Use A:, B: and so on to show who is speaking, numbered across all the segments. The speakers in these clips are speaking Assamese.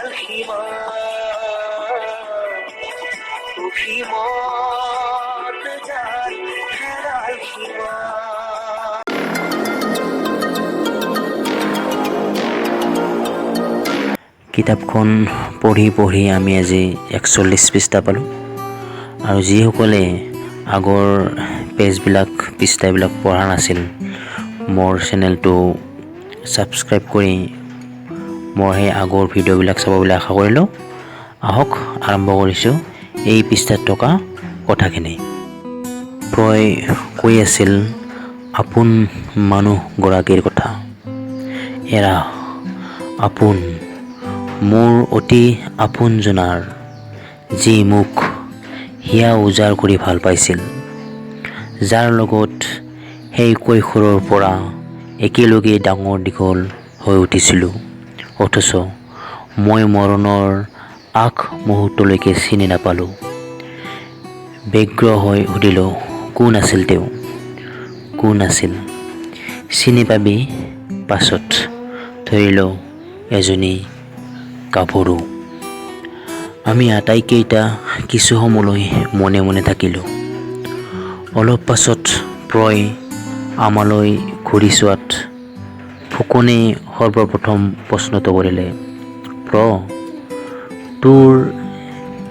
A: হেৰাল সীমা অভিমত যাৰ হেৰাল সীমা। কিতাপখন পঢ়ি আমি আজি 41 পৃষ্ঠা পালোঁ। আৰু যিসকলে আগৰ পৃষ্ঠাবিলাক পঢ়া নাছিল, মোৰ চেনেলটো ছাবস্ক্ৰাইব কৰি মোৰ সেই আগৰ ভিডিঅ'বিলাক চাব বুলি আশা কৰিলোঁ। আহক আৰম্ভ কৰিছোঁ এই পৃষ্ঠাত থকা কথাখিনি। প্ৰয় কৈ আছিল আপোন মানুহগৰাকীৰ কথা। এৰা আপোন মোৰ অতি আপোনজনাৰ, যি মোক হিয়া উজাৰ কৰি ভাল পাইছিল, যাৰ লগত সেই কৈশোৰৰ পৰা একেলগে ডাঙৰ দীঘল হৈ উঠিছিলোঁ। অথচ মই মৰণৰ আগ মুহূৰ্তলৈকে চিনি নাপালোঁ। ব্যগ্ৰ হৈ সুধিলোঁ, কোন আছিল তেওঁ? কোন আছিল? চিনি পাবি পাছত, ধৰিলোঁ এজনী গাভৰু। আমি আটাইকেইটা কিছু সময়লৈ মনে মনে থাকিলোঁ। অলপ পাছত প্ৰয় আমালৈ ঘূৰি চোৱাত ফুকনে সৰ্বপ্ৰথম প্ৰশ্নটো কৰিলে, তোৰ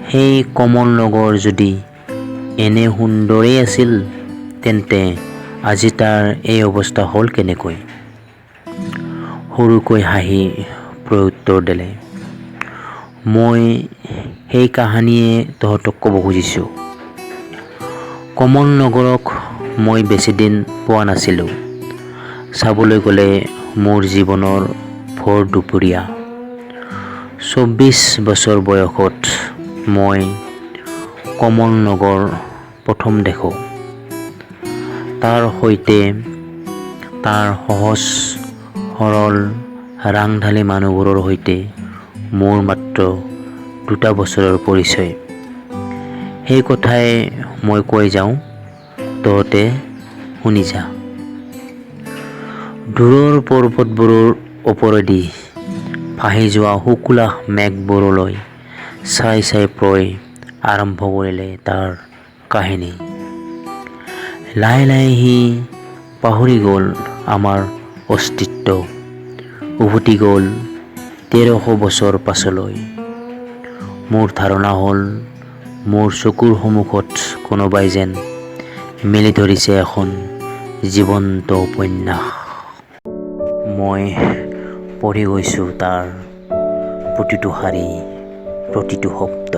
A: সেই কমল নগৰ যদি এনে সুন্দৰেই আছিল, তেন্তে আজি তাৰ এই অৱস্থা হ'ল কেনেকৈ? সৰুকৈ হাঁহি প্ৰত্যুত্তৰ দিলে, মই সেই কাহিনীয়ে তহঁতক ক'ব খুজিছোঁ। কমল নগৰক মই বেছিদিন পোৱা নাছিলোঁ। চাবলৈ গ'লে মোৰ জীৱনৰ ভৰ দুপৰীয়া। 24 বছৰ বয়সত মই কমল নগৰ প্ৰথম দেখোঁ। তাৰ সৈতে তাৰ সহজ সৰল ৰাংঢালী মানুহবোৰৰ সৈতে মোৰ মাত্ৰ 2 বছৰৰ পৰিচয়। সেই কথাই মই কৈ যাওঁ, তহঁতে শুনি যা। দূৰৰ পৰ্বতবোৰৰ ওপৰেদি ভাহি যোৱা শুকুলা মেঘবোৰলৈ চাই চাই প্ৰয় আৰম্ভ কৰিলে তাৰ কাহিনী। লাহে লাহে সি পাহৰি গ'ল আমাৰ অস্তিত্ব, উভতি গ'ল 1300 বছৰ পাছলৈ। মোৰ ধাৰণা হ'ল, মোৰ চকুৰ সন্মুখত কোনোবাই যেন মেলি ধৰিছে এখন জীৱন্ত উপন্যাস। মই পঢ়ি গৈছোঁ তাৰ প্ৰতিটো শাৰী, প্ৰতিটো শব্দ।